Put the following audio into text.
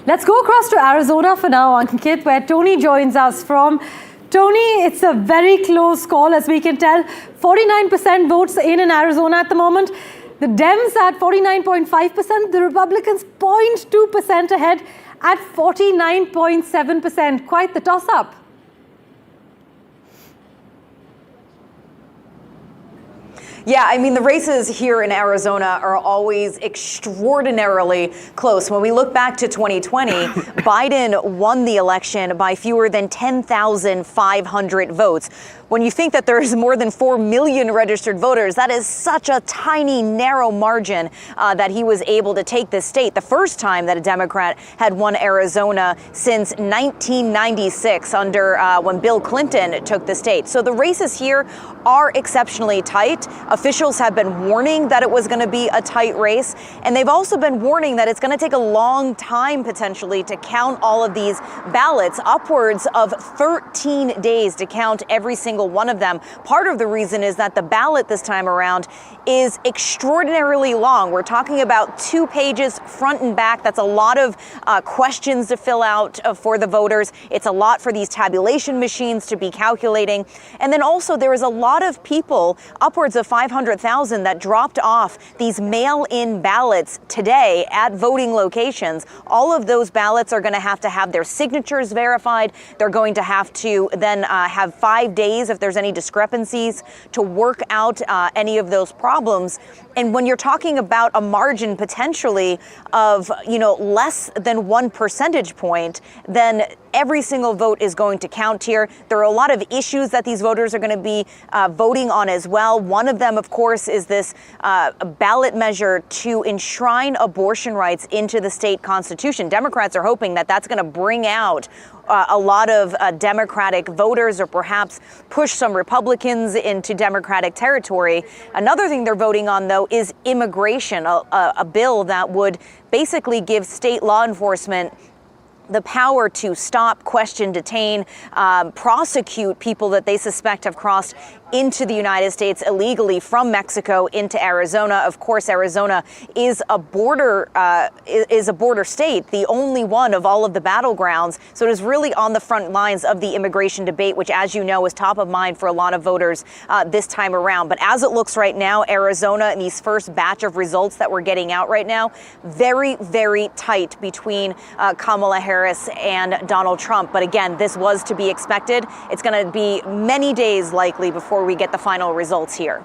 Let's go across to Arizona for now, Ankit, where Tony joins us from. Tony, it's a very close call, as we can tell. 49% votes in Arizona at the moment. The Dems at 49.5%, the Republicans 0.2% ahead at 49.7%. Quite the toss-up. Yeah, I mean, the races here in Arizona are always extraordinarily close. When we look back to 2020, Biden won the election by fewer than 10,500 votes. When you think that there's more than 4 million registered voters, that is such a tiny, narrow margin that he was able to take this state. The first time that a Democrat had won Arizona since 1996 under when Bill Clinton took the state. So the races here are exceptionally tight. Officials have been warning that it was going to be a tight race, and they've also been warning that it's going to take a long time potentially to count all of these ballots, upwards of 13 days to count every single one of them. Part of the reason is that the ballot this time around is extraordinarily long. We're talking about 2 pages front and back. That's a lot of questions to fill out for the voters. It's a lot for these tabulation machines to be calculating. And then also there is a lot of people, upwards of 500,000, that dropped off these mail-in ballots today at voting locations. All of those ballots are going to have their signatures verified. They're going to have to then have 5 days if there's any discrepancies to work out any of those problems. And when you're talking about a margin potentially of, less than 1 percentage point, then every single vote is going to count here. There are a lot of issues that these voters are going to be voting on as well. One of them, of course, is this ballot measure to enshrine abortion rights into the state constitution. Democrats are hoping that that's going to bring out a lot of Democratic voters, or perhaps push some Republicans into Democratic territory. Another thing they're voting on, though, is immigration, a bill that would basically give state law enforcement the power to stop, question, detain, prosecute people that they suspect have crossed into the United States illegally from Mexico into Arizona. Of course, Arizona is a border state, the only one of all of the battlegrounds. So it is really on the front lines of the immigration debate, which, as you know, is top of mind for a lot of voters this time around. But as it looks right now, Arizona, in these first batch of results that we're getting out right now, very, very tight between Kamala Harris and Donald Trump. But again, this was to be expected. It's going to be many days likely before we get the final results here.